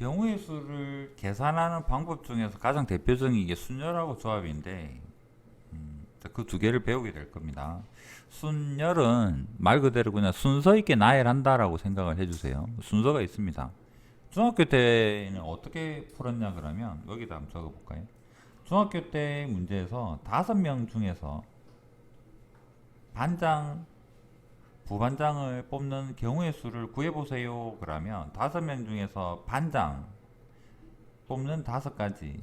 경우의 수를 계산하는 방법 중에서 가장 대표적인 게 순열하고 조합인데 그 두 개를 배우게 될 겁니다. 순열은 말 그대로 그냥 순서 있게 나열한다라고 생각을 해주세요. 순서가 있습니다. 중학교 때는 어떻게 풀었냐 그러면 여기다 한번 적어볼까요? 중학교 때 문제에서 5명 중에서 반장, 부반장을 뽑는 경우의 수를 구해보세요. 그러면 5명 중에서 반장 뽑는 5가지.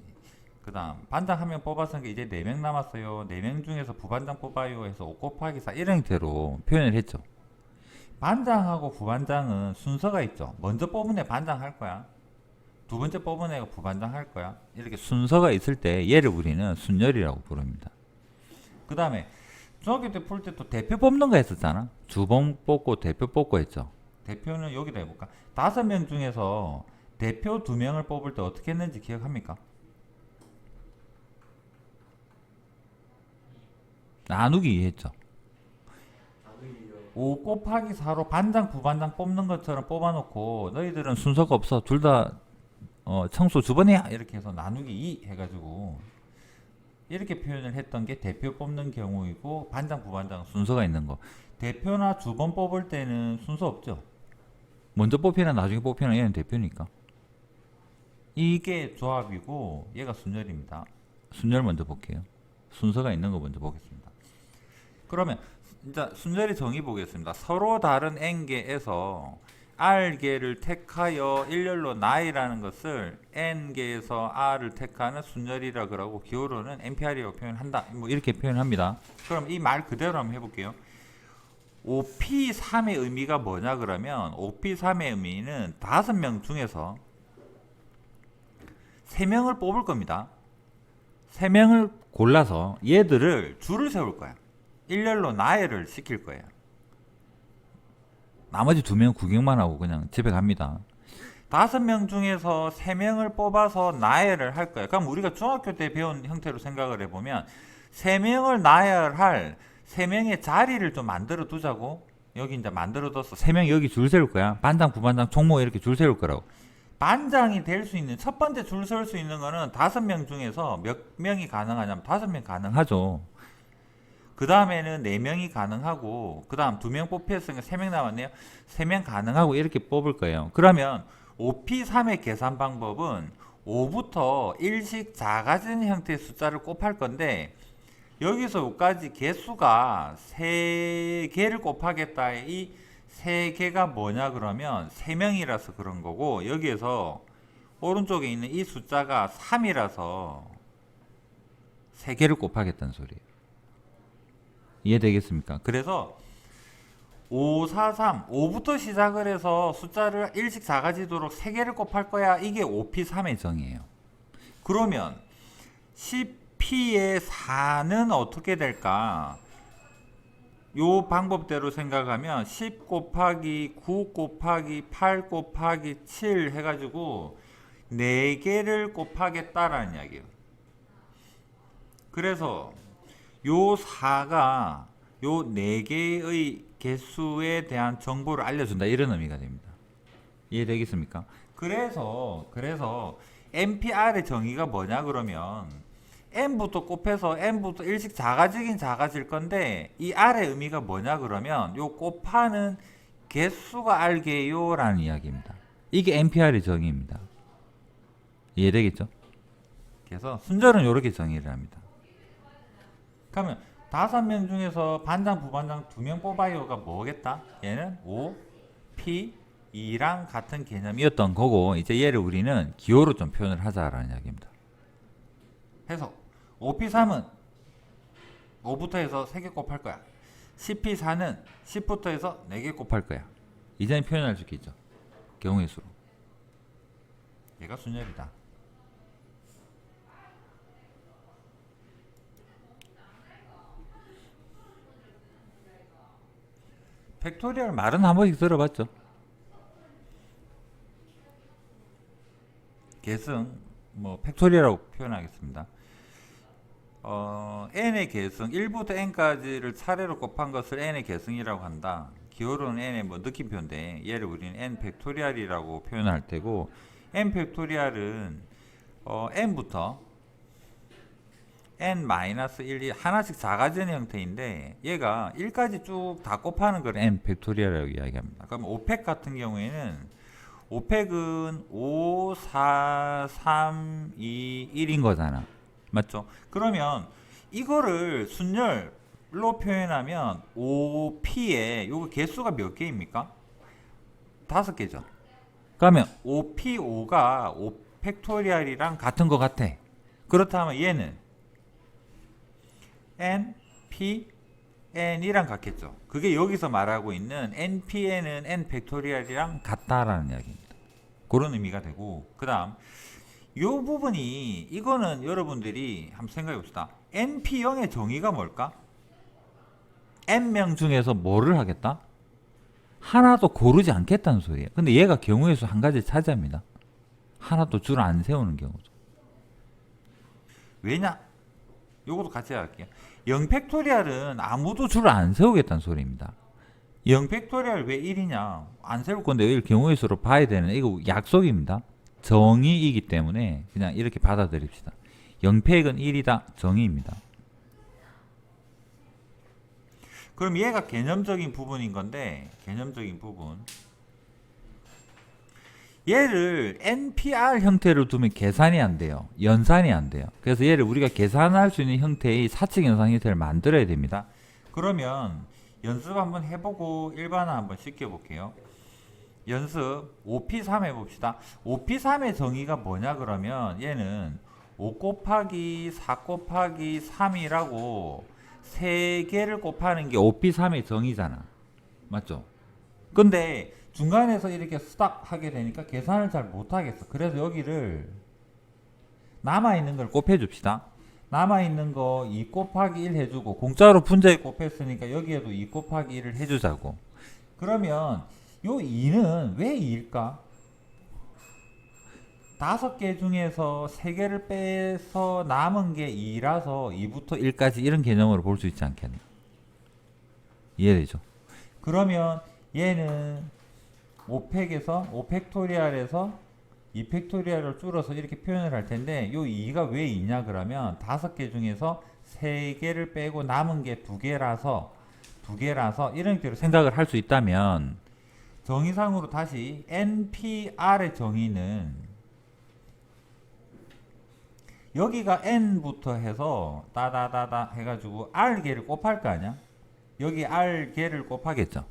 그 다음 반장 1명 뽑았으니까 이제 4명 남았어요. 4명 중에서 부반장 뽑아요 해서 5 곱하기 4 이런 형태로 표현을 했죠. 반장하고 부반장은 순서가 있죠. 먼저 뽑은 애 반장 할 거야. 두 번째 뽑은 애가 부반장 할 거야. 이렇게 순서가 있을 때 얘를 우리는 순열이라고 부릅니다. 그 다음에 중학교 때 풀 때 또 대표 뽑는 거 했었잖아. 주범 뽑고 대표 뽑고 했죠. 대표는 여기다 해볼까? 5명 중에서 대표 2명을 뽑을 때 어떻게 했는지 기억합니까? 나누기 했죠. 5 곱하기 4로 반장 부반장 뽑는 것처럼 뽑아놓고 너희들은 순서가 없어 둘 다 청소 주번이야 이렇게 해서 나누기 2 해가지고 이렇게 표현을 했던 게 대표 뽑는 경우이고 반장 부반장 순서가 있는 거. 대표나 주번 뽑을 때는 순서 없죠. 먼저 뽑히나 나중에 뽑히나 얘는 대표니까. 이게 조합이고 얘가 순열입니다. 순열 먼저 볼게요. 순서가 있는 거 먼저 보겠습니다. 그러면 이제 순열의 정의 보겠습니다. 서로 다른 n개에서 r개를 택하여 일렬로 나이라는 것을 n개에서 r을 택하는 순열이라 그러고 기호로는 npr이라고 표현한다. 뭐 이렇게 표현합니다. 그럼 이 말 그대로 한번 해볼게요. 5p3의 의미가 뭐냐 그러면 5p3의 의미는 5명 중에서 3명을 뽑을 겁니다. 3명을 골라서 얘들을 줄을 세울 거야. 일렬로 나열을 시킬 거예요. 나머지 2명 구경만 하고 그냥 집에 갑니다. 5명 중에서 3명을 뽑아서 나열을 할 거예요. 그럼 우리가 중학교 때 배운 형태로 생각을 해보면 3명을 나열할 3명의 자리를 좀 만들어 두자고. 여기 이제 만들어 둬서 3명 여기 줄 세울 거야. 반장, 부반장, 총무 이렇게 줄 세울 거라고. 반장이 될 수 있는 첫 번째 줄 세울 수 있는 거는 5명 중에서 몇 명이 가능하냐면 5명 가능하죠. 그 다음에는 4명이 가능하고 그 다음 2명 뽑혔으니까 3명 남았네요. 3명 가능하고 이렇게 뽑을 거예요. 그러면 5p3의 계산 방법은 5부터 일씩 작아지는 형태의 숫자를 곱할 건데 여기서 여기까지 개수가 3개를 곱하겠다. 이 3개가 뭐냐 그러면 3명이라서 그런 거고 여기에서 오른쪽에 있는 이 숫자가 3이라서 3개를 곱하겠다는 소리예요. 이해되겠습니까? 그래서 5, 4, 3, 5부터 시작을 해서 숫자를 1씩 작아지도록 3개를 곱할 거야. 이게 5p3의 정의예요. 그러면 10p의 4는 어떻게 될까? 요 방법대로 생각하면 10 곱하기 9 곱하기 8 곱하기 7 해가지고 4개를 곱하겠다라는 이야기예요. 그래서 요 4가 요 4개의 개수에 대한 정보를 알려준다 이런 의미가 됩니다. 이해되겠습니까? 그래서 NPR의 정의가 뭐냐 그러면 n부터 곱해서 n부터 1씩 작아지긴 작아질 건데 이 r의 의미가 뭐냐 그러면 요 곱하는 개수가 알게요 라는 이야기입니다. 이게 NPR의 정의입니다. 이해되겠죠? 그래서 순절은 이렇게 정의를 합니다. 그러면 5명 중에서 반장 부반장 2명 뽑아요가 뭐겠다? 얘는 5, P, 2랑 같은 개념이었던 거고 이제 얘를 우리는 기호로 좀 표현을 하자라는 이야기입니다. 해서 5P3은 5부터 해서 3개 곱할 거야. 10P4는 10부터 해서 4개 곱할 거야. 이제는 표현할 수 있겠죠. 경우의 수로. 얘가 순열이다. 팩토리얼 말은 한 번씩 들어봤죠. 계승 뭐 팩토리얼이라고 표현하겠습니다. n의 계승 1부터 n까지를 차례로 곱한 것을 n의 계승이라고 한다. 기호로는 n의 뭐 느낌표인데 얘를 우리는 n 팩토리얼이라고 표현할 테고 n 팩토리얼은 n부터 n-1이 하나씩 작아지는 형태인데 얘가 1까지 쭉 다 곱하는 걸 n 팩토리얼이라고 이야기합니다. 그럼 5팩 같은 경우에는 5팩은 5, 4, 3, 2, 1인 거잖아. 맞죠? 그러면 이거를 순열로 표현하면 5p에 요거 개수가 몇 개입니까? 5개죠. 그러면 5p5가 5 팩토리얼이랑 같은 것 같아. 그렇다면 얘는 n, p, n이랑 같겠죠. 그게 여기서 말하고 있는 npn은 n 팩토리얼이랑 같다라는 이야기입니다. 그런 의미가 되고, 그 다음 요 부분이 이거는 여러분들이 한번 생각해 봅시다. np0의 정의가 뭘까? n명 중에서 뭐를 하겠다? 하나도 고르지 않겠다는 소리예요. 근데 얘가 경우의 수 한 가지 차지합니다. 하나도 줄 안 세우는 경우죠. 왜냐? 요것도 같이 할게요. 0 팩토리얼은 아무도 줄을 안 세우겠다는 소리입니다. 0 팩토리얼 왜 1이냐? 안 세울 건데 왜 경우의 수로 봐야 되는, 이거 약속입니다. 정의이기 때문에 그냥 이렇게 받아들입시다. 0팩은 1이다. 정의입니다. 그럼 얘가 개념적인 부분인 건데, 개념적인 부분. 얘를 NPR 형태로 두면 계산이 안 돼요. 연산이 안 돼요. 그래서 얘를 우리가 계산할 수 있는 형태의 사칙 연산 형태를 만들어야 됩니다. 그러면 연습 한번 해보고 일반화 한번 시켜볼게요. 연습 5P3 해봅시다. 5P3의 정의가 뭐냐 그러면 얘는 5 곱하기 4 곱하기 3이라고 3개를 곱하는 게 5P3의 정의잖아. 맞죠? 근데 중간에서 이렇게 스탑 하게 되니까 계산을 잘 못하겠어. 그래서 여기를 남아있는 걸 곱해줍시다. 남아있는 거 2 곱하기 1 해주고, 공짜로 분자에 곱했으니까 여기에도 2 곱하기 1을 해주자고. 그러면 요 2는 왜 2일까? 5개 중에서 3개를 빼서 남은 게 2라서 2부터 1까지 이런 개념으로 볼 수 있지 않겠나? 이해되죠? 그러면 얘는 5팩에서 5팩토리얼에서 2팩토리얼을 줄여서 이렇게 표현을 할 텐데, 요 2가 왜 2냐 그러면 5개 중에서 3개를 빼고 남은 게 2개라서 이런 식으로 생각을 할 수 있다면, 정의상으로 다시 NPR의 정의는 여기가 n부터 해서 따다다다 해가지고 r개를 곱할 거 아니야? 여기 r개를 곱하겠죠.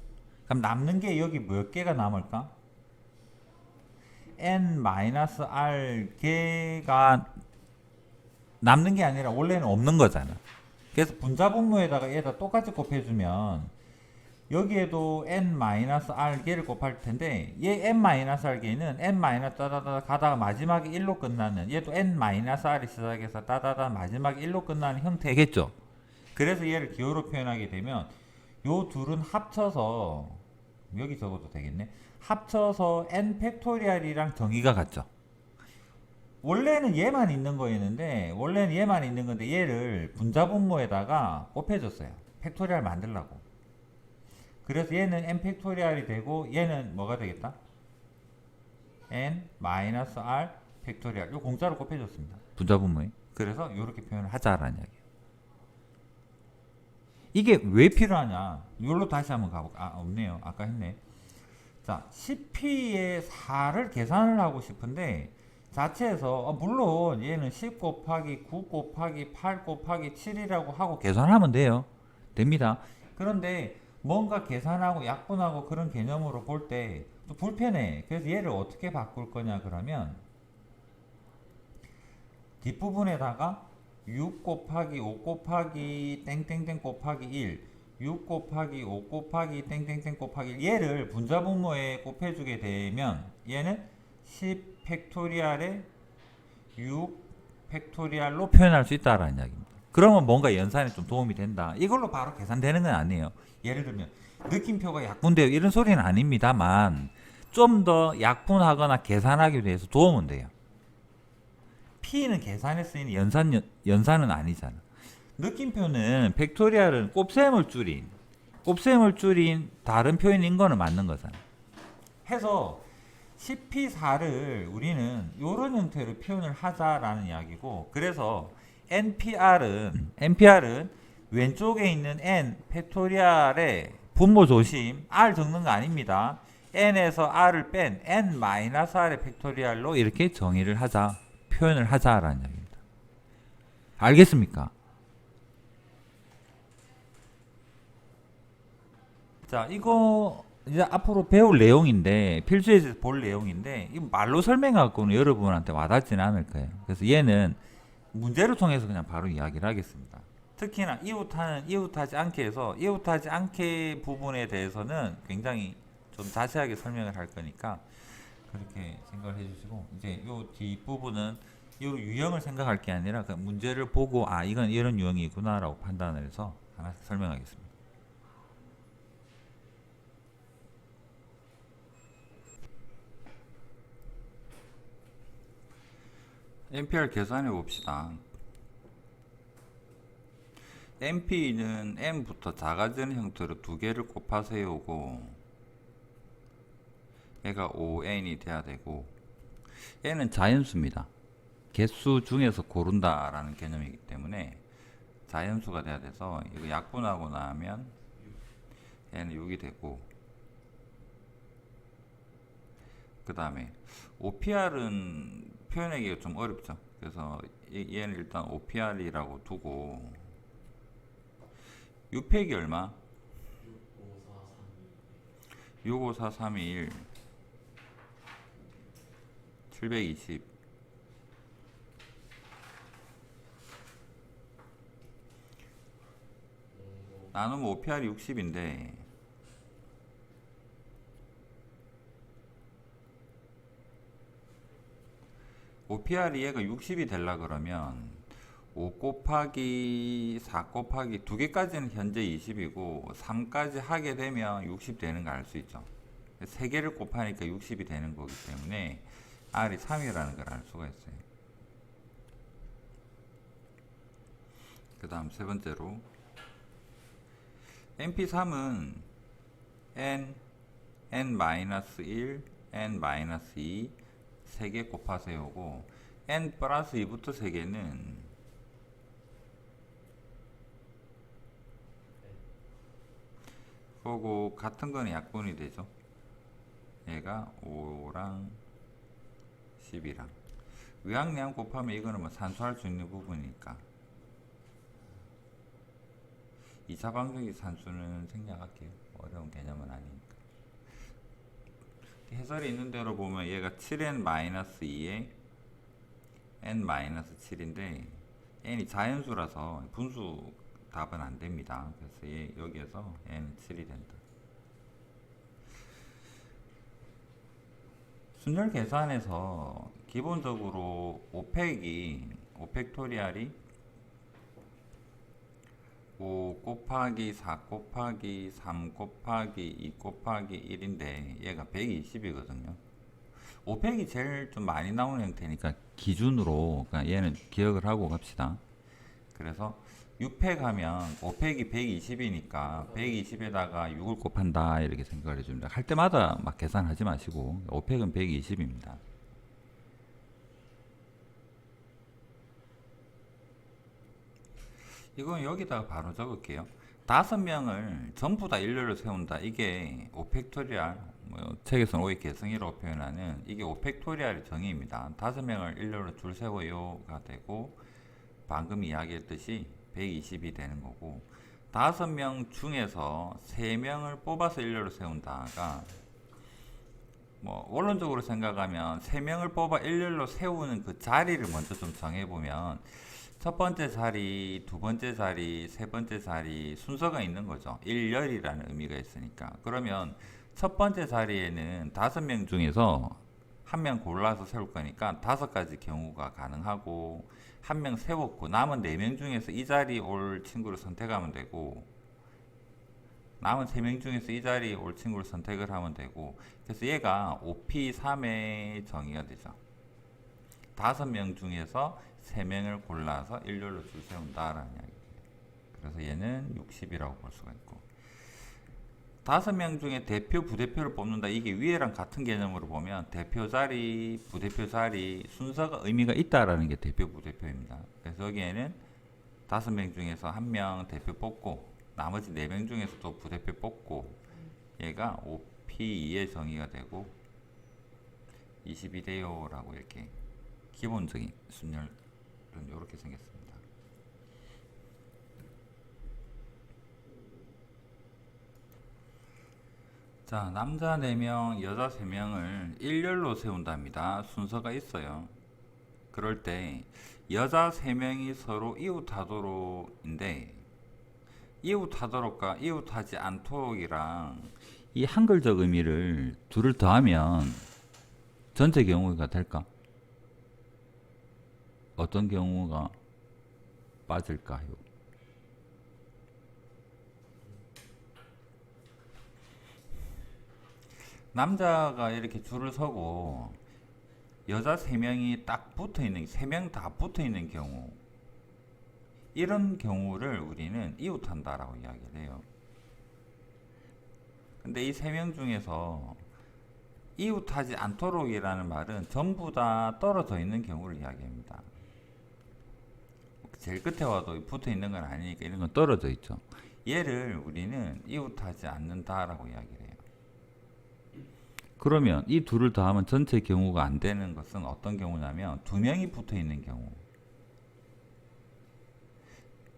그럼 남는 게 여기 몇 개가 남을까? n-r개가 남는 게 아니라 원래는 없는 거잖아. 그래서 분자분모에다가 얘다 똑같이 곱해주면 여기에도 n-r개를 곱할 텐데, 얘 n-r개는 n-따다다 가다가 마지막에 1로 끝나는, 얘도 n-r이 시작해서 따다다 마지막에 1로 끝나는 형태겠죠. 그래서 얘를 기호로 표현하게 되면 요 둘은 합쳐서, 여기 적어도 되겠네, 합쳐서 n 팩토리얼이랑 정의가 같죠. 원래는 얘만 있는 거였는데, 원래는 얘만 있는 건데 얘를 분자분모에다가 곱해줬어요. 팩토리얼 만들라고. 그래서 얘는 n 팩토리얼이 되고 얘는 뭐가 되겠다? n-r 팩토리얼. 요 공짜로 곱해줬습니다. 분자분모에. 그래서 이렇게 표현을 하자라는 이야기예요. 이게 왜 필요하냐? 이걸로 다시 한번 가볼까? 아, 없네요. 아까 했네. 자, CP의 4를 계산을 하고 싶은데, 자체에서 물론 얘는 10 곱하기 9 곱하기 8 곱하기 7이라고 하고 계산하면 돼요. 됩니다. 그런데 뭔가 계산하고 약분하고 그런 개념으로 볼 때 또 불편해. 그래서 얘를 어떻게 바꿀 거냐 그러면, 뒷부분에다가 6 곱하기 5 곱하기 땡땡땡 곱하기 1, 6 곱하기 5 곱하기 땡땡땡 곱하기 1, 얘를 분자분모에 곱해주게 되면 얘는 10 팩토리얼에 6 팩토리얼로 표현할 수 있다라는 이야기입니다. 그러면 뭔가 연산에 좀 도움이 된다. 이걸로 바로 계산되는 건 아니에요. 예를 들면 느낌표가 약분돼요, 이런 소리는 아닙니다만 좀 더 약분하거나 계산하기 위해서 도움은 돼요. P는 계산에 쓰이는 연산은 아니잖아. 느낌표는 팩토리얼은 곱셈을 줄인 다른 표현인 거는 맞는 거잖아. 해서 CP4를 우리는 이런 형태로 표현을 하자라는 이야기고, 그래서 NPR은 왼쪽에 있는 n 팩토리얼의 분모 조심 r 적는 거 아닙니다. n에서 r을 뺀 n-r의 팩토리얼로 이렇게 정의를 하자, 표현을 하자라는 이야기입니다. 알겠습니까? 자, 이거 이제 앞으로 배울 내용인데, 필수에서 볼 내용인데, 이 말로 설명하고는 여러분한테 와닿지는 않을 거예요. 그래서 얘는 문제를 통해서 그냥 바로 이야기를 하겠습니다. 특히나 이웃하지 않게 해서, 이웃하지 않게 부분에 대해서는 굉장히 좀 자세하게 설명을 할 거니까 그렇게 생각을 해주시고, 이제 요 뒷부분은 이 유형을 생각할 게 아니라 그 문제를 보고 아 이건 이런 유형이구나라고 판단을 해서 하나씩 설명하겠습니다. NPR 계산해 봅시다. NP는 n부터 작아지는 형태로 두 개를 곱하세요고, 얘가 5n이 돼야 되고, n은 자연수입니다. 개수 중에서 고른다라는 개념이기 때문에 자연수가 돼야 돼서 이거 약분하고 나면 얘는 6이 되고, 그 다음에 OPR은 표현하기가 좀 어렵죠. 그래서 얘는 일단 OPR이라고 두고, 6팩이 얼마? 65431 720 나누면 OPR이 60인데 OPR이 얘가 60이 되려 그러면 5 곱하기 4 곱하기 2개까지는 현재 20이고 3까지 하게 되면 60 되는 거 알 수 있죠. 3개를 곱하니까 60이 되는 거기 때문에 R이 3이라는 걸 알 수가 있어요. 그 다음 세 번째로 NP3은 n, n-1, n-2 3개 곱하세요고, n 플러스 2부터 3개는 그거고 같은 거는 약분이 되죠. 얘가 5랑 10이랑 의학량 곱하면 이거는 뭐 산수할 수 있는 부분이니까 2차 방정식 산수는 생략할게요. 어려운 개념은 아니니까. 해설이 있는 대로 보면 얘가 7n-2에 n-7인데 n이 자연수라서 분수 답은 안 됩니다. 그래서 얘 여기에서 n은 7이 된다. 순열 계산에서 기본적으로 5팩토리얼이 5 곱하기 4 곱하기 3 곱하기 2 곱하기 1인데 얘가 120이거든요. 5팩이 제일 좀 많이 나오는 형태니까 기준으로 그러니까 얘는 기억을 하고 갑시다. 그래서 6팩 하면 5팩이 120이니까 120에다가 6을 곱한다 이렇게 생각을 해줍니다. 할 때마다 막 계산하지 마시고 5팩은 120입니다. 이건 여기다가 바로 적을게요. 5명을 전부 다 일렬로 세운다. 이게 5팩토리얼, 책에서는 5의 개성이라고 표현하는 이게 5팩토리얼의 정의입니다. 5명을 일렬로 줄 세워요가 되고, 방금 이야기했듯이 120이 되는 거고, 5명 중에서 3명을 뽑아서 일렬로 세운다가, 원론적으로 생각하면 3명을 뽑아 일렬로 세우는 그 자리를 먼저 좀 정해보면 첫 번째 자리, 두 번째 자리, 세 번째 자리 순서가 있는 거죠. 일렬이라는 의미가 있으니까. 그러면 첫 번째 자리에는 5명 중에서 한 명 골라서 세울 거니까 5가지 경우가 가능하고, 한 명 세웠고 남은 4명 중에서 이 자리에 올 친구를 선택하면 되고, 남은 3명 중에서 이 자리에 올 친구를 선택을 하면 되고, 그래서 얘가 5P3의 정의가 되죠. 5명 중에서 3명을 골라서 일렬로 줄 세운다라는 이야기입니다. 그래서 얘는 60이라고 볼 수가 있고, 5명 중에 대표, 부대표를 뽑는다. 이게 위에랑 같은 개념으로 보면 대표 자리, 부대표 자리 순서가 의미가 있다라는 게 대표, 부대표입니다. 그래서 여기에는 5명 중에서 1명 대표 뽑고 나머지 4명 중에서 또 부대표 뽑고 얘가 5P2의 정의가 되고 22대요 라고 이렇게 기본적인 순열은 이렇게 생겼습니다. 자, 남자 4명, 여자 3명을 일렬로 세운답니다. 순서가 있어요. 그럴 때 여자 3명이 서로 이웃하도록인데 이웃하도록과 이웃하지 않도록이랑 이 한글적 의미를 둘을 더하면 전체 경우가 될까? 어떤 경우가 빠질까요? 남자가 이렇게 줄을 서고 여자 3명이 딱 붙어 있는, 3명 다 붙어 있는 경우, 이런 경우를 우리는 이웃한다라고 이야기를 해요. 근데 이 3명 중에서 이웃하지 않도록이라는 말은 전부 다 떨어져 있는 경우를 이야기합니다. 제일 끝에 와도 붙어 있는 건 아니니까 이런 건 떨어져 있죠. 얘를 우리는 이웃하지 않는다라고 이야기를 해요. 그러면 이 둘을 더하면 전체 경우가 안 되는 것은 어떤 경우냐면 2명이 붙어 있는 경우.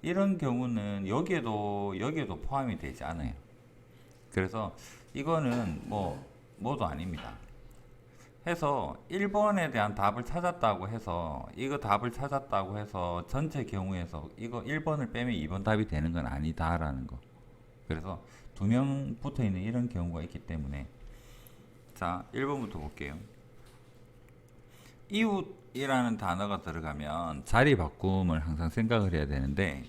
이런 경우는 여기에도 포함이 되지 않아요. 그래서 이거는 뭐도 아닙니다. 해서 1번에 대한 답을 찾았다고 해서 이거 답을 찾았다고 해서 전체 경우에서 이거 1번을 빼면 2번 답이 되는 건 아니다라는 거. 그래서 2명 붙어 있는 이런 경우가 있기 때문에 자, 1번부터 볼게요. 이웃이라는 단어가 들어가면 자리 바꿈을 항상 생각을 해야 되는데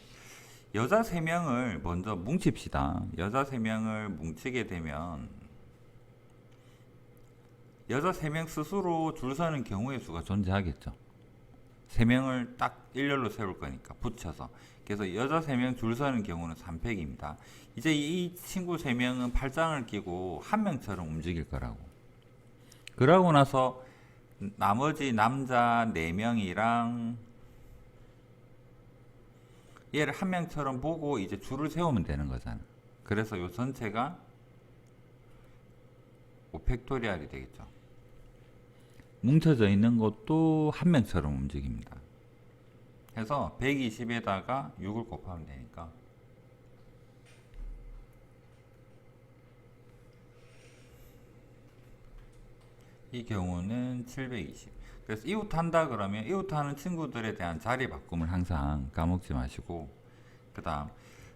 여자 3명을 먼저 뭉칩시다. 여자 3명을 뭉치게 되면 여자 3명 스스로 줄 서는 경우의 수가 존재하겠죠. 3명을 딱 일렬로 세울 거니까 붙여서. 그래서 여자 3명 줄 서는 경우는 3팩입니다. 이제 이 친구 3명은 팔짱을 끼고 한 명처럼 움직일 거라고. 그러고 나서 나머지 남자 4명이랑 얘를 한 명처럼 보고 이제 줄을 세우면 되는 거잖아. 그래서 요 전체가 5팩토리얼이 되겠죠. 뭉쳐져 있는 것도 한 명처럼 움직입니다. 해서 120에다가 6을 곱하면 되니까 이 경우는 720. 그래서 이웃한다 그러면 이웃하는 친구들에 대한 자리 바꿈을 항상 까먹지 마시고, 그 다음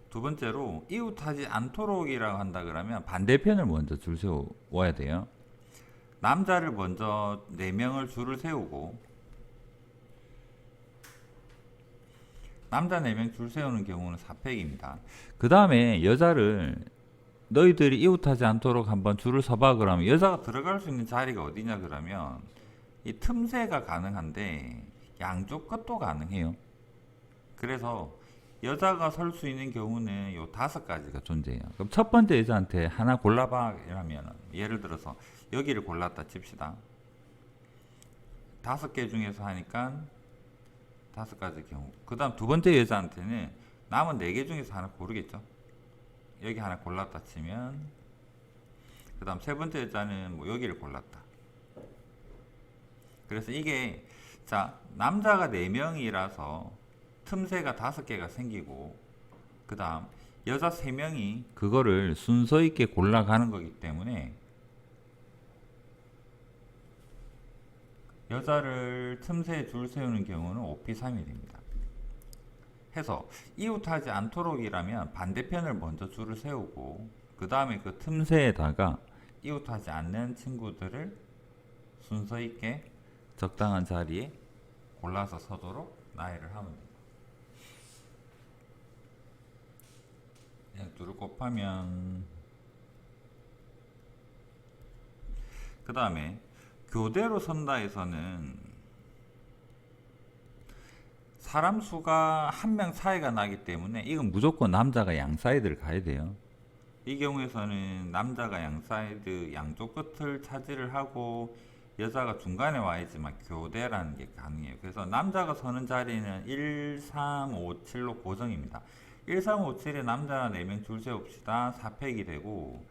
두 번째로 이웃하지 않도록이라고 한다 그러면 반대편을 먼저 줄 세워야 돼요. 남자를 먼저 4명을 줄을 세우고 남자 4명 줄 세우는 경우는 4팩입니다. 그 다음에 여자를 너희들이 이웃하지 않도록 한번 줄을 서봐 그러면 여자가 들어갈 수 있는 자리가 어디냐 그러면 이 틈새가 가능한데 양쪽 끝도 가능해요. 그래서 여자가 설 수 있는 경우는 요 5가지가 존재해요. 그럼 첫 번째 여자한테 하나 골라봐 이러면 예를 들어서 여기를 골랐다 칩시다. 5개 중에서 하니까 5가지 경우. 그 다음 두 번째 여자한테는 남은 4개 중에서 하나 고르겠죠. 여기 하나 골랐다 치면 그 다음 세 번째 여자는 뭐 여기를 골랐다. 그래서 이게 자 남자가 4명이라서 틈새가 5개가 생기고 그 다음 여자 3명이 그거를 순서 있게 골라가는 거기 때문에 여자를 틈새에 줄 세우는 경우는 5P3이 됩니다. 해서 이웃하지 않도록이라면 반대편을 먼저 줄을 세우고 그 다음에 그 틈새에다가 이웃하지 않는 친구들을 순서 있게 적당한 자리에 골라서 서도록 나열을 하면 됩니다. 그냥 둘을 곱하면 그 다음에 교대로 선다에서는 사람 수가 한 명 차이가 나기 때문에 이건 무조건 남자가 양 사이드를 가야 돼요. 이 경우에서는 남자가 양 사이드 양쪽 끝을 차지를 하고 여자가 중간에 와야지만 교대라는 게 가능해요. 그래서 남자가 서는 자리는 1, 3, 5, 7로 고정입니다. 1, 3, 5, 7에 남자 4명 줄 세웁시다. 4팩이 되고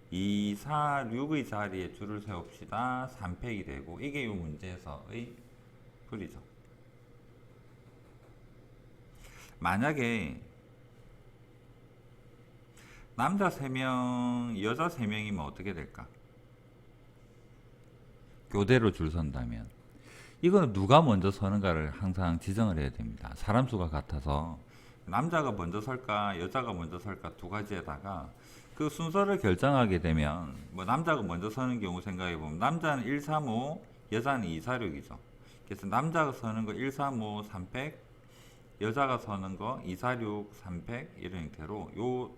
2, 4, 6의 자리에 줄을 세웁시다. 3팩이 되고 이게 이 문제에서의 풀이죠. 만약에 남자 3명, 여자 3명이면 어떻게 될까? 교대로 줄 선다면 이거는 누가 먼저 서는가를 항상 지정을 해야 됩니다. 사람 수가 같아서 남자가 먼저 설까 여자가 먼저 설까 두 가지에다가 그 순서를 결정하게 되면 뭐 남자가 먼저 서는 경우 생각해 보면 남자는 1, 3, 5 여자는 2, 4, 6이죠. 그래서 남자가 서는 거 1, 3, 5, 3팩 여자가 서는 거 2, 4, 6, 3팩 이런 형태로 요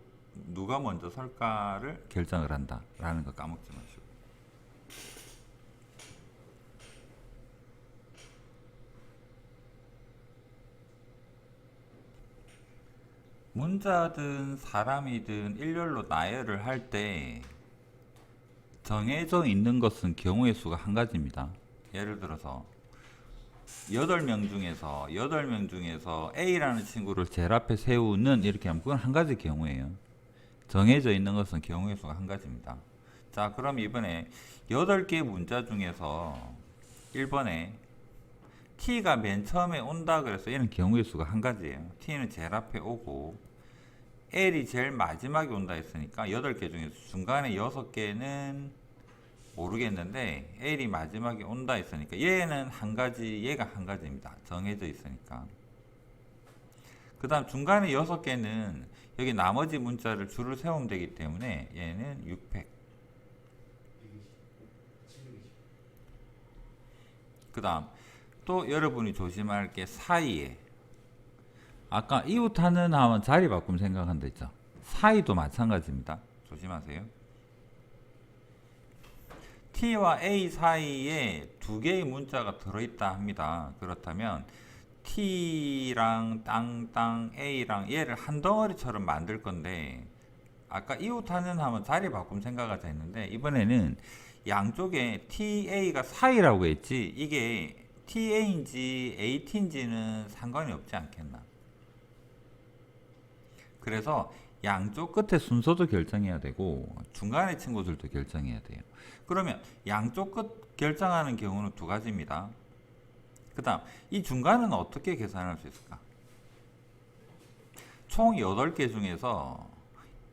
누가 먼저 설까를 결정을 한다 라는 거 까먹지 마시고 문자든 사람이든 일렬로 나열을 할 때 정해져 있는 것은 경우의 수가 한 가지입니다. 예를 들어서 8명 중에서 A라는 친구를 제일 앞에 세우는 이렇게 하면 그건 한 가지 경우예요. 정해져 있는 것은 경우의 수가 한 가지입니다. 자, 그럼 이번에 8개 문자 중에서 1번에 T가 맨 처음에 온다 그래서 얘는 경우의 수가 한 가지예요. T는 제일 앞에 오고 L이 제일 마지막에 온다 했으니까 8개 중에서 중간에 6개는 모르겠는데 L이 마지막에 온다 했으니까 얘는 한 가지, 얘가 한 가지입니다. 정해져 있으니까. 그 다음 중간에 6개는 여기 나머지 문자를 줄을 세우면 되기 때문에 얘는 6팩. 그 다음 또 여러분이 조심할 게 사이에 아까 이웃하는 하면 자리 바꿈 생각한다 했죠. 사이도 마찬가지입니다. 조심하세요. T와 A 사이에 두 개의 문자가 들어있다 합니다. 그렇다면 T랑 땅땅 A랑 얘를 한 덩어리처럼 만들 건데 아까 이웃하는 하면 자리 바꿈 생각하자 했는데 이번에는 양쪽에 TA가 사이라고 했지 이게 TA인지 AT인지는 상관이 없지 않겠나. 그래서 양쪽 끝에 순서도 결정해야 되고 중간의 친구들도 결정해야 돼요. 그러면 양쪽 끝 결정하는 경우는 두 가지입니다. 그 다음 이 중간은 어떻게 계산할 수 있을까? 총 8개 중에서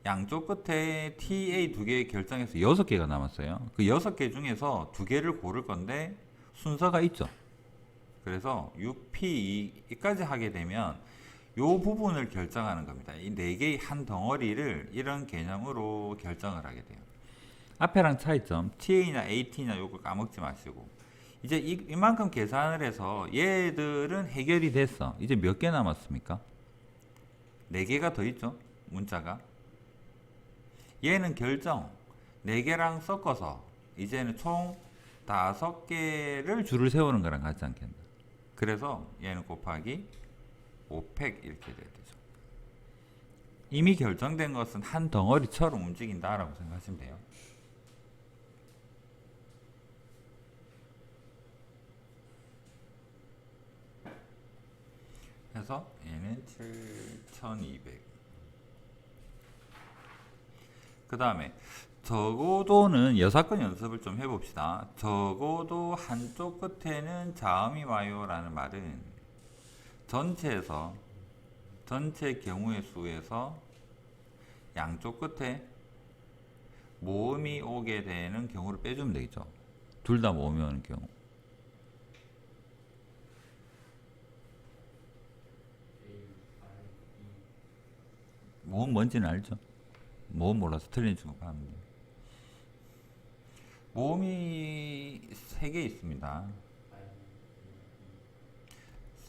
양쪽 끝에 TA 2개 결정해서 6개가 남았어요. 그 6개 중에서 2개를 고를 건데 순서가 있죠. 그래서 6P2까지 하게 되면 이 부분을 결정하는 겁니다. 이 4개의 한 덩어리를 이런 개념으로 결정을 하게 돼요. 앞에랑 차이점 TA나 AT나 요거 까먹지 마시고 이제 이만큼 계산을 해서 얘들은 해결이 됐어. 이제 몇 개 남았습니까? 4개가 더 있죠. 문자가. 얘는 결정 4개랑 섞어서 이제는 총 5개를 줄을 세우는 거랑 같지 않겠나. 그래서 얘는 곱하기 5팩 이렇게 돼야 되죠. 이미 결정된 것은 한 덩어리처럼 움직인다라고 생각하시면 돼요. 그래서 얘는 7200. 그 다음에 적어도는 여사건 연습을 좀 해봅시다. 적어도 한쪽 끝에는 자음이 와요 라는 말은 전체에서 전체 경우의 수에서 양쪽 끝에 모음이 오게 되는 경우를 빼주면 되겠죠. 둘 다 모음이 오는 경우. 모음 뭔지는 알죠? 모음 몰라서 틀린 친구 봤는데 모음이 3개 있습니다.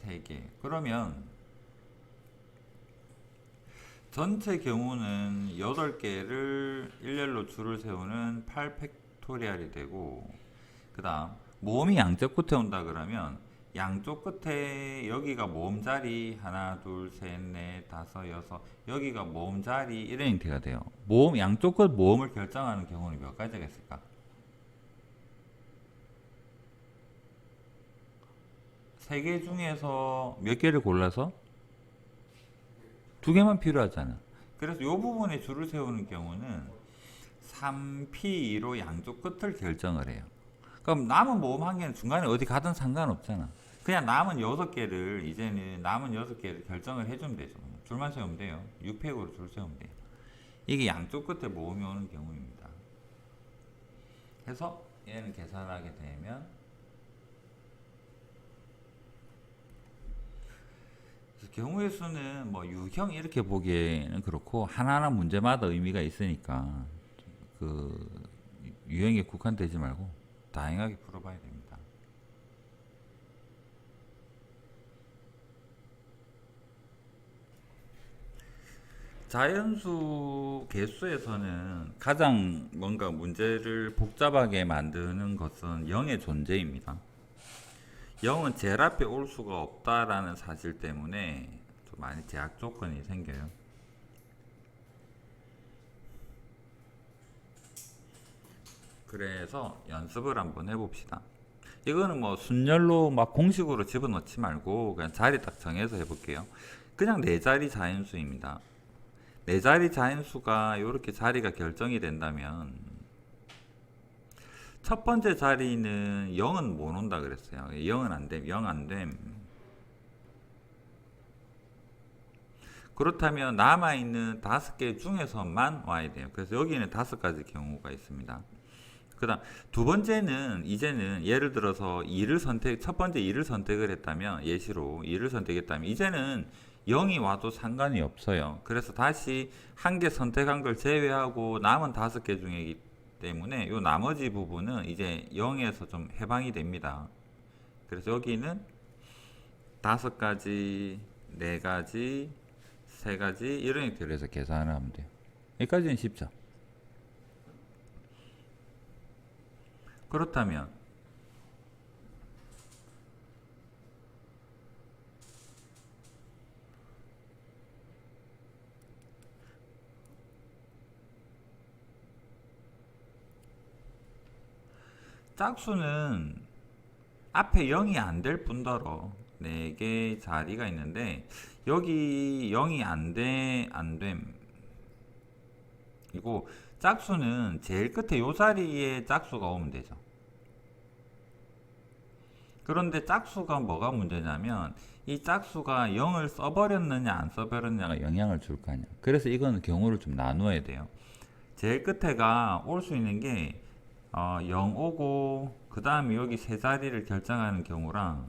3개. 그러면 전체 경우는 8개를 일렬로 줄을 세우는 8팩토리얼이 되고 그 다음 모음이 양쪽 끝에 온다 그러면 양쪽 끝에 여기가 모음 자리 하나 둘 셋 넷 다섯 여섯 여기가 모음 자리 이런 형태가 돼요. 모음 양쪽 끝 모음을 결정하는 경우는 몇 가지가 있을까? 세 개 중에서 몇 개를 골라서 두 개만 필요하잖아. 그래서 이 부분에 줄을 세우는 경우는 3P로 양쪽 끝을 결정을 해요. 그럼 남은 모음 한 개는 중간에 어디 가든 상관없잖아. 그냥 남은 6개를 이제는 남은 6개를 결정을 해주면 되죠. 줄만 세우면 돼요. 6팩으로 줄 세우면 돼요. 이게 양쪽 끝에 모음이 오는 경우입니다. 해서 얘는 계산하게 되면 경우의 수는 뭐 유형 이렇게 보기에는 그렇고 하나하나 문제마다 의미가 있으니까 그 유형에 국한되지 말고 다양하게 풀어봐야 됩니다. 자연수 개수에서는 가장 뭔가 문제를 복잡하게 만드는 것은 0의 존재입니다. 0은 제일 앞에 올 수가 없다라는 사실 때문에 좀 많이 제약 조건이 생겨요. 그래서 연습을 한번 해봅시다. 이거는 뭐 순열로 막 공식으로 집어넣지 말고 그냥 자리 딱 정해서 해볼게요. 그냥 네 자리 자연수입니다. 네 자리 자연수가 이렇게 자리가 결정이 된다면 첫 번째 자리는 0은 못 온다 그랬어요. 0은 안 됨, 0 안 됨. 그렇다면 남아있는 5개 중에서만 와야 돼요. 그래서 여기는 5가지 경우가 있습니다. 그 다음 두 번째는 이제는 예를 들어서 2를 첫 번째 2를 선택을 했다면 예시로 2를 선택했다면 이제는 0이 와도 상관이 없어요. 그래서 다시 한 개 선택한 걸 제외하고 남은 5개 중이기 때문에 이 나머지 부분은 이제 0에서 좀 해방이 됩니다. 그래서 여기는 5가지, 4가지, 3가지 이런 형태로 해서 계산을 하면 돼요. 여기까지는 쉽죠. 그렇다면 짝수는 앞에 0이 안 될 뿐더러 4개 자리가 있는데 여기 0이 안됨 이고 짝수는 제일 끝에 요 자리에 짝수가 오면 되죠. 그런데 짝수가 뭐가 문제냐면 이 짝수가 0을 써버렸느냐 안 써버렸느냐가 영향을 줄 거 아니야. 그래서 이거는 경우를 좀 나누어야 돼요. 제일 끝에가 올 수 있는 게 0 오고 그 다음에 여기 세 자리를 결정하는 경우랑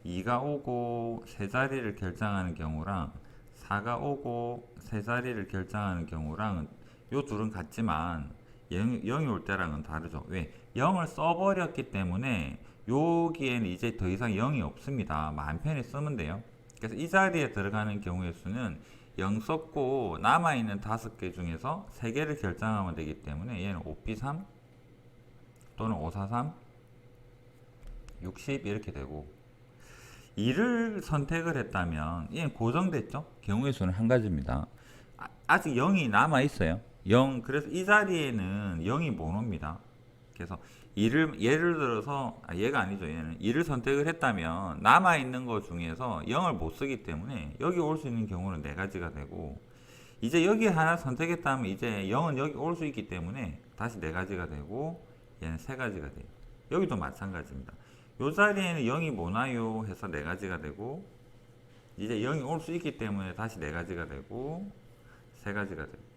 2가 오고 세 자리를 결정하는 경우랑 4가 오고 세 자리를 결정하는 경우랑 요 둘은 같지만 0이 올 때랑은 다르죠. 왜? 0을 써버렸기 때문에 여기에는 이제 더 이상 0이 없습니다. 마음 편히 쓰면 돼요. 그래서 이 자리에 들어가는 경우의 수는 0 썼고 남아있는 5개 중에서 3개를 결정하면 되기 때문에 얘는 5B3 또는 543 60 이렇게 되고 2를 선택을 했다면 얘는 고정됐죠? 경우의 수는 한 가지입니다. 아직 0이 남아 있어요. 0 그래서 이 자리에는 0이 못 옵니다. 그래서 2를 예를 들어서 얘가 아니죠. 얘는 2를 선택을 했다면 남아 있는 것 중에서 0을 못 쓰기 때문에 여기 올 수 있는 경우는 4가지가 되고 이제 여기 하나 선택했다면 이제 0은 여기 올 수 있기 때문에 다시 4가지가 되고 얘는 3가지가 돼요. 여기도 마찬가지입니다. 이 자리에는 0이 못 와요 해서 4가지가 되고 이제 0이 올 수 있기 때문에 다시 4가지가 되고 3가지가 되고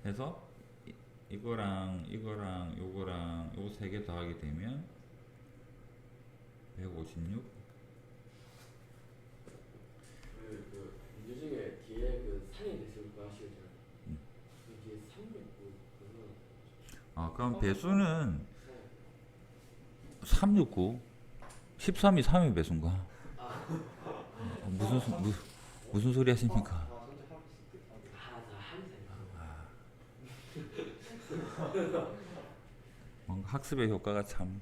해서 이거랑 요거랑 요거 3개 더하게 되면 156 그 문제 중에 뒤에 그 상이 됐을 거 아시겠잖아요. 뒤에 369 그거는 그럼 배수는 369 13이 3의 배수인가? 무슨 소리 하십니까? 뭔가 학습의 효과가 참.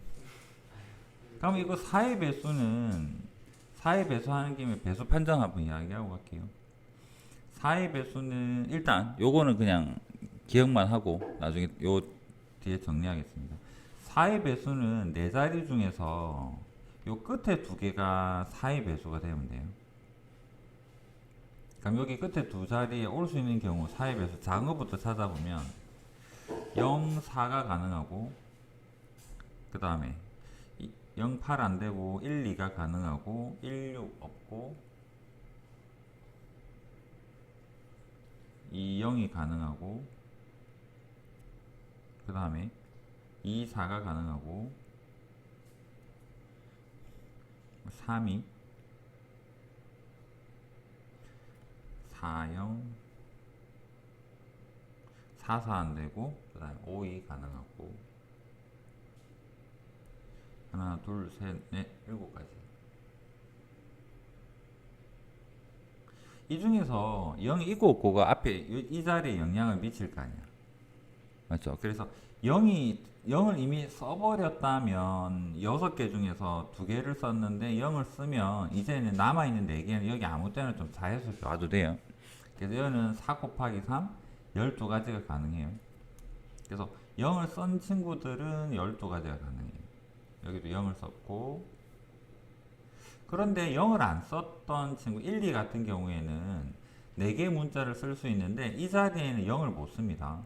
그럼 이거 4의 배수는 4의 배수하는 김에 배수 판정 한번 이야기하고 갈게요. 4의 배수는 일단 요거는 그냥 기억만 하고 나중에 요 뒤에 정리하겠습니다. 4의 배수는 네 자리 중에서 요 끝에 두 개가 4의 배수가 되면 돼요. 그럼 여기 끝에 두 자리에 올 수 있는 경우 4의 배수 작은 것부터 찾아보면 0, 4가 가능하고 그 다음에 0, 8 안되고 1, 2가 가능하고 1, 6 없고 2, 0이 가능하고 그 다음에 2, 4가 가능하고 3이 4, 0 4, 4 안되고 그 다음에 5, 2 가능하고 하나, 둘, 셋, 넷, 7가지. 이 중에서 0이 있고 없고가 앞에 이 자리에 영향을 미칠 거 아니야. 맞죠? 그래서 0을 이미 써버렸다면 6개 중에서 2개를 썼는데 0을 쓰면 이제는 남아있는 4개는 여기 아무 때나 좀 자연스럽게 와도 돼요. 그래서 여기는 4 곱하기 3, 12가지가 가능해요. 그래서 0을 쓴 친구들은 12가지가 가능해요. 여기도 0을 썼고, 그런데 0을 안 썼던 친구 1, 2 같은 경우에는 4개 문자를 쓸 수 있는데 이 자리에는 0을 못 씁니다.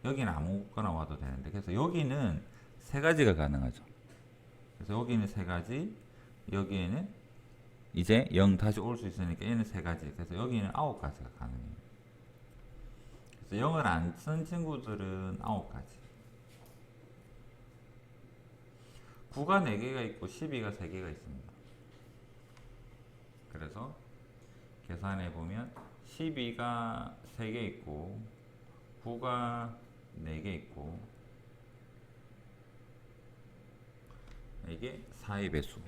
여기는 아무거나 와도 되는데, 그래서 여기는 3가지가 가능하죠. 그래서 여기는 3가지, 여기에는 이제 0 다시 올 수 있으니까 얘는 3가지, 그래서 여기는 9가지가 가능해요. 그래서 0을 안 쓴 친구들은 9가지. 9가 4개가 있고 12가 3개가 있습니다. 그래서 계산해 보면 12가 3개 있고 9가 4개 있고 이게 4의 배수.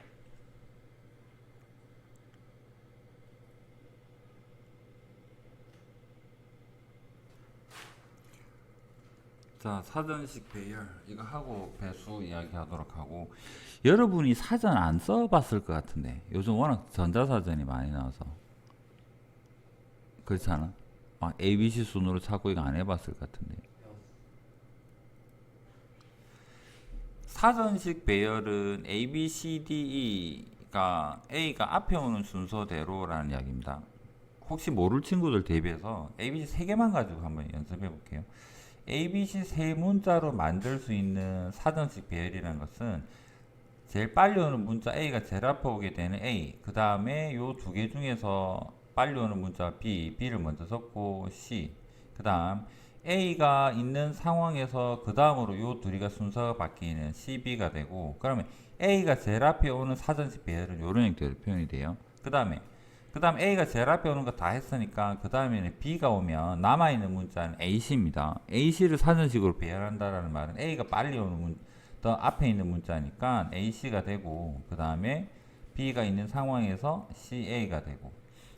자, 사전식 배열 이거 하고 배수 이야기 하도록 하고, 여러분이 사전 안 써봤을 것 같은데 요즘 워낙 전자사전이 많이 나와서 그렇지 않아? 막 ABC 순으로 찾고 이거 안 해봤을 것 같은데. 사전식 배열은 A, B, C, D, E가 A가 앞에 오는 순서대로라는 이야기입니다. 혹시 모를 친구들 대비해서 ABC 3개만 가지고 한번 연습해 볼게요. ABC 세 문자로 만들 수 있는 사전식 배열이라는 것은 제일 빨리 오는 문자 A가 제일 앞에 오게 되는 A, 그 다음에 요 2개 중에서 빨리 오는 문자 B, B를 먼저 썼고 C, 그 다음 A가 있는 상황에서 그 다음으로 요 둘이가 순서가 바뀌는 C, B가 되고, 그러면 A가 제일 앞에 오는 사전식 배열은 요런 형태로 표현이 돼요. 그 다음 A가 제일 앞에 오는 거 다 했으니까 그 다음에는 B가 오면 남아있는 문자는 AC입니다. AC를 사전식으로 배열한다라는 말은 A가 빨리 오는 더 앞에 있는 문자니까 AC가 되고, 그 다음에 B가 있는 상황에서 CA가 되고,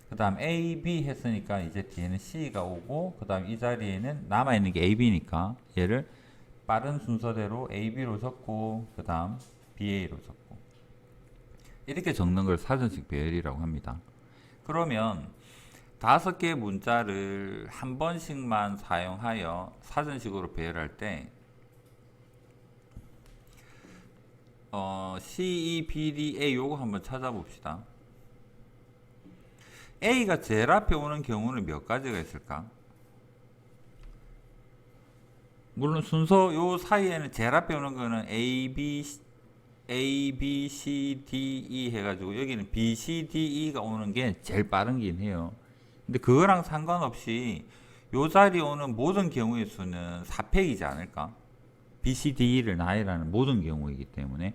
그 다음 A, B 했으니까 이제 뒤에는 C가 오고, 그 다음 이 자리에는 남아있는 게 AB니까 얘를 빠른 순서대로 AB로 적고 그 다음 BA로 적고, 이렇게 적는 걸 사전식 배열이라고 합니다. 그러면 5개의 문자를 한 번씩만 사용하여 사전식으로 배열할 때 C, E, B, D, A 요거 한번 찾아봅시다. A가 제일 앞에 오는 경우는 몇 가지가 있을까? 물론 순서 요 사이에는 제일 앞에 오는 거는 A, B, C, D, E 해가지고 여기는 B, C, D, E가 오는 게 제일 빠른긴 해요. 근데 그거랑 상관없이 요 자리에 오는 모든 경우의 수는 4팩이지 않을까? B, C, D, E를 나열하는 모든 경우이기 때문에.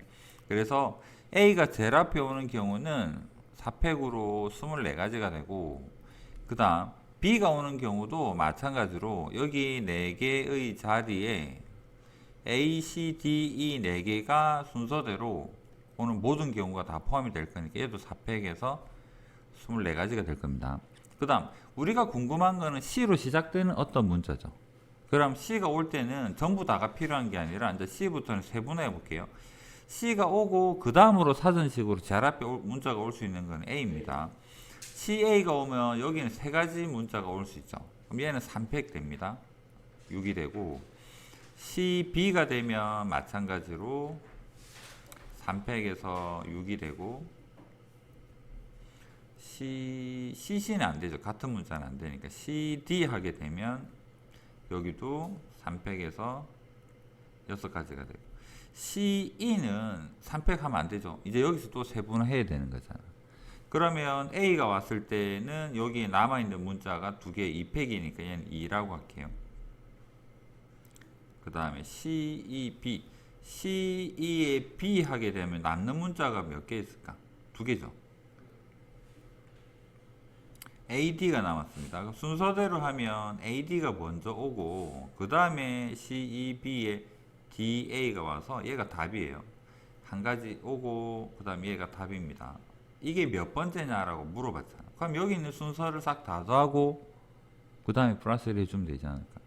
그래서 A가 제일 앞에 오는 경우는 4팩으로 24가지가 되고, 그 다음 B가 오는 경우도 마찬가지로 여기 4개의 자리에 A, C, D, E 4개가 순서대로 오는 모든 경우가 다 포함이 될 거니까 얘도 4팩에서 24가지가 될 겁니다. 그 다음 우리가 궁금한 거는 C로 시작되는 어떤 문자죠. 그럼 C가 올 때는 전부 다가 필요한 게 아니라 이제 C부터는 세분화해 볼게요. C가 오고 그 다음으로 사전식으로 제일 앞에 문자가 올 수 있는 건 A입니다. CA가 오면 여기는 세 가지 문자가 올 수 있죠. 그럼 얘는 3팩 됩니다. 6이 되고 CB가 되면 마찬가지로 3팩에서 6이 되고 CC는 안 되죠. 같은 문자는 안 되니까 CD 하게 되면 여기도 3팩에서 6가지가 되고 CE는 3팩 하면 안 되죠. 이제 여기서 또 세분화해야 되는 거잖아. 그러면 A가 왔을 때는 여기에 남아있는 문자가 2개 2팩이니까 얘는 2라고 할게요. 그 다음에 CEB CE에 B 하게 되면 남는 문자가 몇 개 있을까? 2개죠. AD가 남았습니다. 그럼 순서대로 하면 AD가 먼저 오고 그 다음에 CEB에 DA가 와서 얘가 답이에요. 한 가지 오고 그 다음에 얘가 답입니다. 이게 몇 번째냐라고 물어봤잖아. 그럼 여기 있는 순서를 싹 다 더하고 그 다음에 플러스를 해주면 되지 않을까?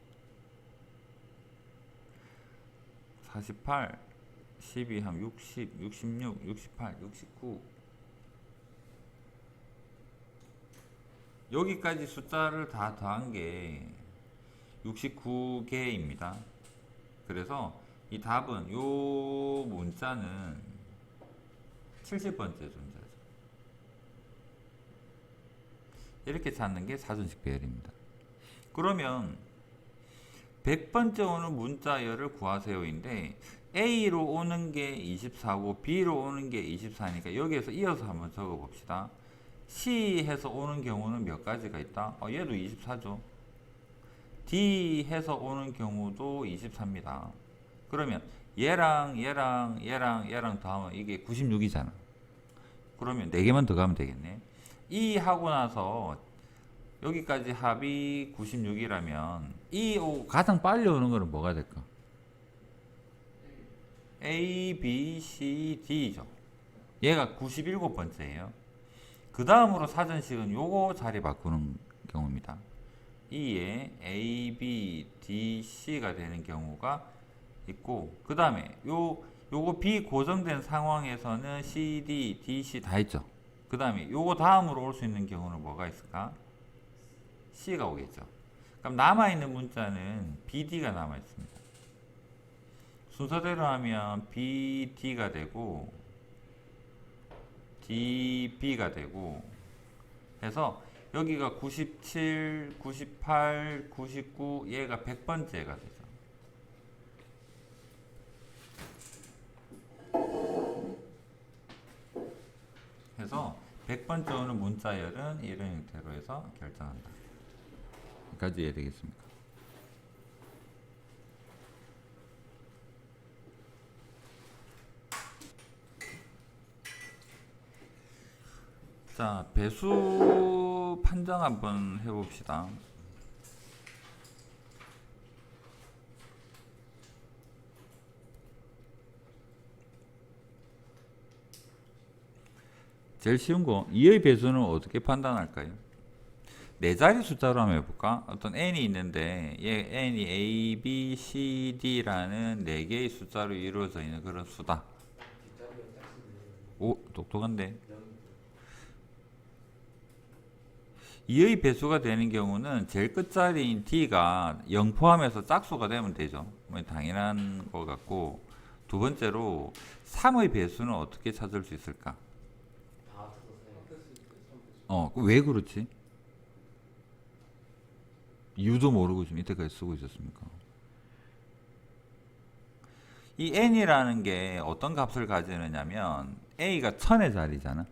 48, 12 하면 60, 66, 68, 69 여기까지 숫자를 다 더한 게 69개입니다. 그래서 이 답은 요 문자는 70번째 존재죠. 이렇게 찾는 게 사전식 배열입니다. 그러면 100번째 오는 문자열을 구하세요인데 A로 오는 게 24고 B로 오는 게 24니까 여기에서 이어서 한번 적어 봅시다. C 해서 오는 경우는 몇 가지가 있다? 얘도 24죠. D 해서 오는 경우도 24입니다. 그러면 얘랑 더하면 이게 96이잖아. 그러면 4개만 더 가면 되겠네. E 하고 나서 여기까지 합이 96이라면 E 가장 빨리 오는 거는 뭐가 될까? A, B, C, D죠. 얘가 97번째예요. 그 다음으로 사전식은 요거 자리 바꾸는 경우입니다. E에 A, B, D, C가 되는 경우가 있고 그 다음에 요거 B 고정된 상황에서는 C, D, D, C 다 있죠. 그 다음에 요거 다음으로 올 수 있는 경우는 뭐가 있을까? C가 오겠죠. 그럼 남아있는 문자는 BD가 남아있습니다. 순서대로 하면 BD가 되고 DB가 되고 해서 여기가 97, 98, 99 얘가 100번째가 되죠. 해서 100번째 오는 문자열은 이런 형태로 해서 결정한다. 여기까지 이해되겠습니까? 자, 배수 판정 한번 해봅시다. 제일 쉬운 거 2의 배수는 어떻게 판단할까요? 네 자리 숫자로 한번 해볼까? 어떤 n이 있는데 얘 n이 a, b, c, d라는 4개의 숫자로 이루어져 있는 그런 수다. 오, 똑똑한데. 2의 배수가 되는 경우는 제일 끝자리인 d가 0 포함해서 짝수가 되면 되죠. 뭐 당연한 것 같고, 두 번째로 3의 배수는 어떻게 찾을 수 있을까? 왜 그렇지? 이유도 모르고 지금 이때까지 쓰고 있었습니까? 이 n이라는 게 어떤 값을 가지느냐면 a가 1000의 자리잖아.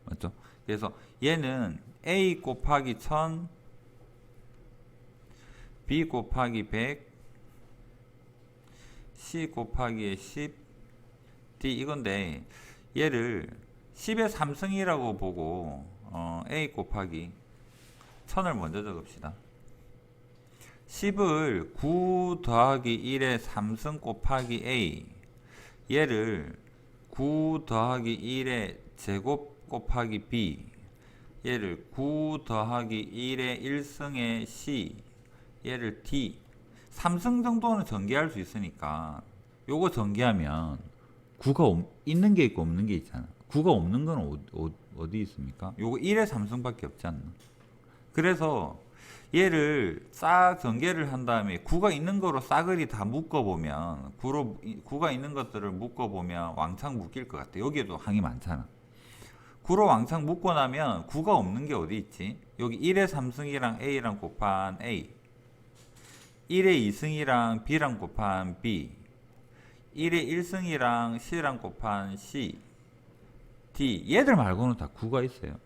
맞죠? 그래서 얘는 a 곱하기 1000, b 곱하기 100, c 곱하기 10, d 이건데 얘를 10의 3승이라고 보고 a 곱하기 1000을 먼저 적읍시다. 10을 9 더하기 1의 3승 곱하기 a 얘를 9 더하기 1의 제곱 곱하기 b 얘를 9 더하기 1의 1승의 c 얘를 d 삼승 정도는 전개할 수 있으니까 요거 전개하면 9가 있는 게 있고 없는 게 있잖아. 9가 없는 건 어디 있습니까? 요거 1의 삼승밖에 없지 않나. 그래서 얘를 싹 전개를 한 다음에 9가 있는 거로 싸그리 다 묶어보면 9가 있는 것들을 묶어보면 왕창 묶일 것 같아. 여기에도 항이 많잖아. 9로 왕창 묶고 나면 9가 없는 게 어디 있지? 여기 1의 3승이랑 A랑 곱한 A, 1의 2승이랑 B랑 곱한 B, 1의 1승이랑 C랑 곱한 C, D. 얘들 말고는 다 9가 있어요.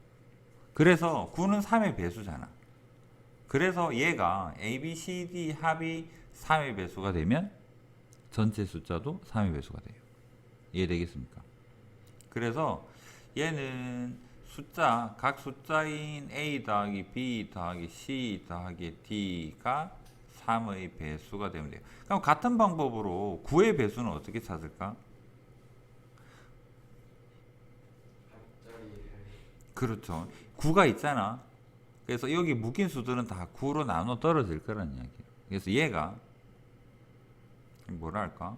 그래서 9는 3의 배수잖아. 그래서 얘가 A, B, C, D 합이 3의 배수가 되면 전체 숫자도 3의 배수가 돼요. 이해되겠습니까? 그래서 얘는 각 숫자인 A 더하기 B 더하기 C 더하기 D가 3의 배수가 되면 돼요. 그럼 같은 방법으로 9의 배수는 어떻게 찾을까? 그렇죠. 9가 있잖아. 그래서 여기 묶인 수들은 다 9로 나눠 떨어질 거란 이야기예요. 그래서 얘가 뭐라 할까?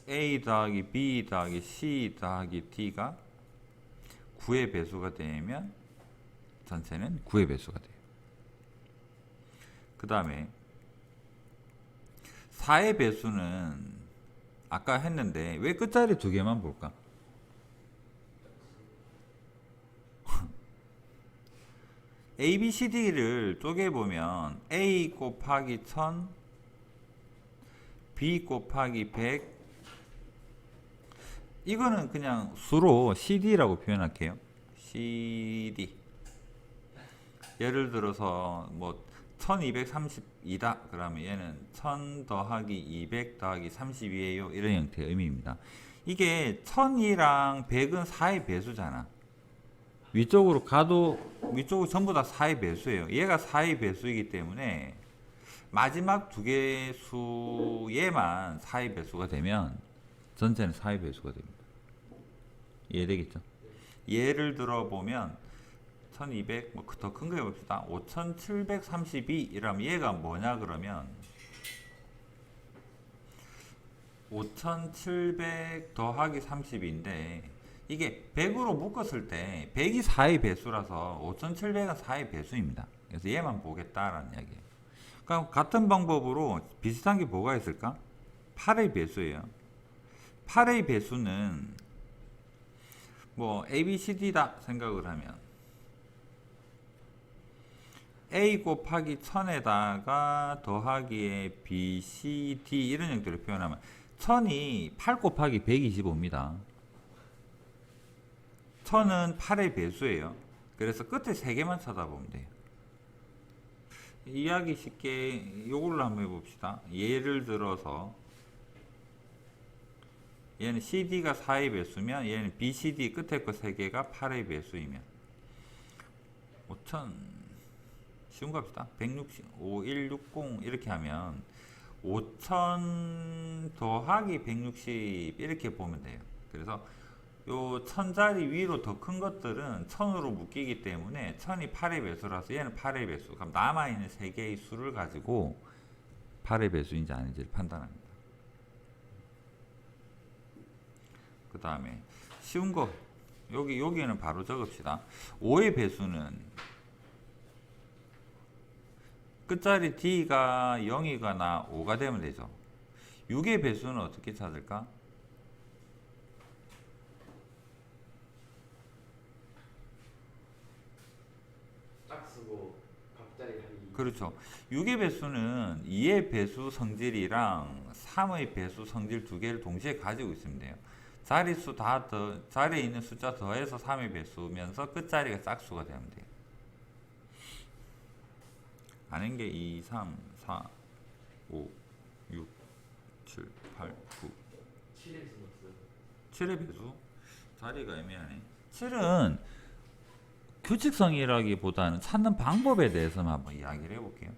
A 더하기 B 더하기 C 더하기 D가 9의 배수가 되면 전체는 9의 배수가 돼요. 그 다음에 4의 배수는 아까 했는데 왜 끝자리 두 개만 볼까? A, B, C, D를 쪼개보면 A 곱하기 1000, B 곱하기 100, 이거는 그냥 수로 CD라고 표현할게요. CD. 예를 들어서 뭐 1232다. 그러면 얘는 1000 더하기 200 더하기 32예요. 이런 형태의 의미입니다. 이게 1000이랑 100은 4의 배수잖아. 위쪽으로 가도 위쪽으로 전부 다 4의 배수예요. 얘가 4의 배수이기 때문에 마지막 두 개 수 얘만 4의 배수가 되면 전체는 4의 배수가 됩니다. 이해되겠죠? 예를 들어 보면 1200 뭐 더 큰 거 해봅시다. 5732 이라면 얘가 뭐냐 그러면 5700 더하기 30인데 이게 100으로 묶었을 때 100이 4의 배수라서 5700은 4의 배수입니다. 그래서 얘만 보겠다라는 이야기예요. 그럼 같은 방법으로 비슷한 게 뭐가 있을까? 8의 배수예요. 8의 배수는 뭐 A, B, C, D다 생각을 하면 A 곱하기 1000에다가 더하기에 B, C, D 이런 형태로 표현하면 1000이 8 곱하기 125입니다. 1000은 8의 배수예요. 그래서 끝에 3개만 쳐다보면 돼요. 이해하기 쉽게 요걸로 한번 해봅시다. 예를 들어서 얘는 CD가 4의 배수면 얘는 BCD 끝에 거 3개가 8의 배수이면 5000 쉬운 거 합시다. 160, 5160 이렇게 하면 5000 더하기 160 이렇게 보면 돼요. 그래서 요 1000자리 위로 더 큰 것들은 1000으로 묶이기 때문에 1000이 8의 배수라서 얘는 8의 배수. 그럼 남아있는 3개의 수를 가지고 8의 배수인지 아닌지를 판단합니다. 그 다음에 쉬운 거 여기는 바로 적읍시다. 5의 배수는 끝자리 D가 0이거나 5가 되면 되죠. 6의 배수는 어떻게 찾을까? 짝 쓰고 각자리 하기. 그렇죠. 6의 배수는 2의 배수 성질이랑 3의 배수 성질 두 개를 동시에 가지고 있으면 돼요. 자릿수 자리에 있는 숫자 더해서 3의 배수면서 끝자리가 짝수가 되면 돼요. 아는 게 2, 3, 4, 5, 6, 7, 8, 9. 7에서 넣었어요. 7의 배수? 자리가 애매하네. 7은 규칙성이라기보다는 찾는 방법에 대해서만 한번 이야기를 해볼게요.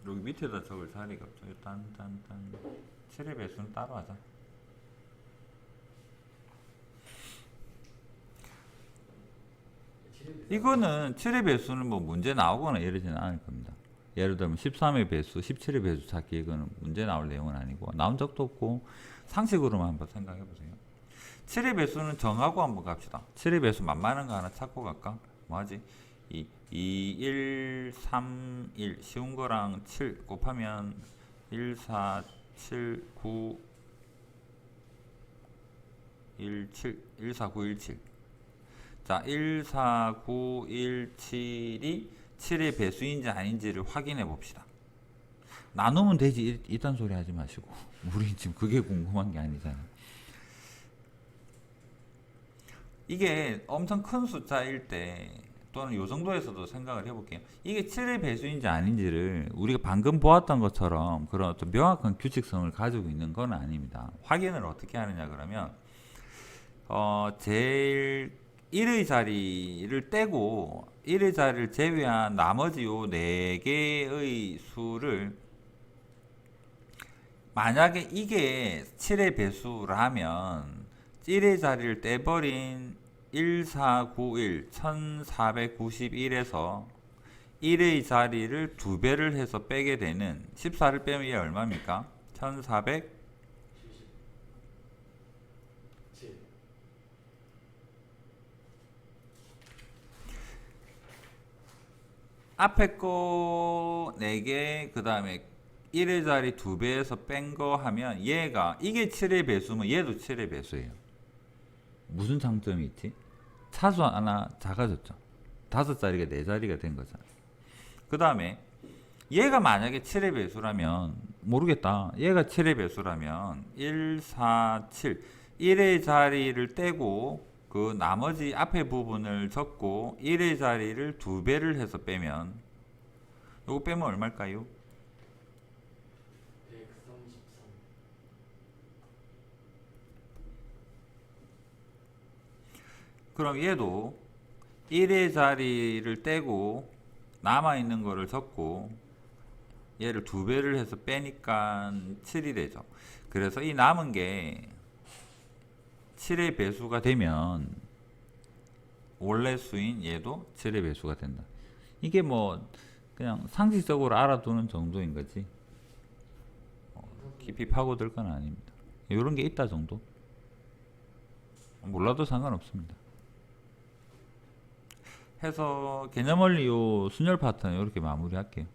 여기 밑에다 적을 자리가 없죠. 딴 7의 배수는 따로 하자. 7의 이거는 7의 배수는 뭐 문제 나오거나 이러지는 않을 겁니다. 예를 들면 13의 배수, 17의 배수 찾기 이거는 문제 나올 내용은 아니고 나온 적도 없고 상식으로만 한번 생각해 보세요. 7의 배수는 정하고 한번 갑시다. 7의 배수 만만한 거 하나 찾고 갈까? 뭐하지? 2, 1, 3, 1 쉬운 거랑 7 곱하면 1, 4, 7, 9, 1, 7, 1, 4, 9, 1, 7. 자, 1, 4, 9, 1, 7이 7의 배수인지 아닌지를 확인해 봅시다. 나누면 되지 이딴 소리 하지 마시고 우리 지금 그게 궁금한 게 아니잖아요. 이게 엄청 큰 숫자일 때 또는 요 정도에서도 생각을 해볼게요. 이게 7의 배수인지 아닌지를 우리가 방금 보았던 것처럼 그런 어떤 명확한 규칙성을 가지고 있는 건 아닙니다. 확인을 어떻게 하느냐 그러면 제일 1의 자리를 떼고 1의 자리를 제외한 나머지 요 4개의 수를 만약에 이게 7의 배수라면 1의 자리를 떼버린 1491, 1491에서 1의 자리를 2배를 해서 빼게 되는 14를 빼면 이게 얼마입니까? 1400 7. 앞에 거 4개 그 다음에 1의 자리 2배에서 뺀 거 하면 얘가 이게 7의 배수면 얘도 7의 배수예요. 무슨 장점이 있지? 차수 하나 작아졌죠. 5자리가 4자리가 된 거잖아요. 그 다음에 얘가 만약에 7의 배수라면 모르겠다. 얘가 7의 배수라면 1, 4, 7 1의 자리를 떼고 그 나머지 앞에 부분을 적고 1의 자리를 2배를 해서 빼면 요거 빼면 얼마일까요? 133. 그럼 얘도 1의 자리를 떼고 남아있는 거를 적고 얘를 2배를 해서 빼니까 7이 되죠. 그래서 이 남은 게 7의 배수가 되면 원래 수인 얘도 7의 배수가 된다. 이게 뭐 그냥 상식적으로 알아두는 정도인 거지 깊이 파고들 건 아닙니다. 이런 게 있다 정도 몰라도 상관없습니다. 해서 개념 원리 요 순열 파트는 이렇게 마무리할게요.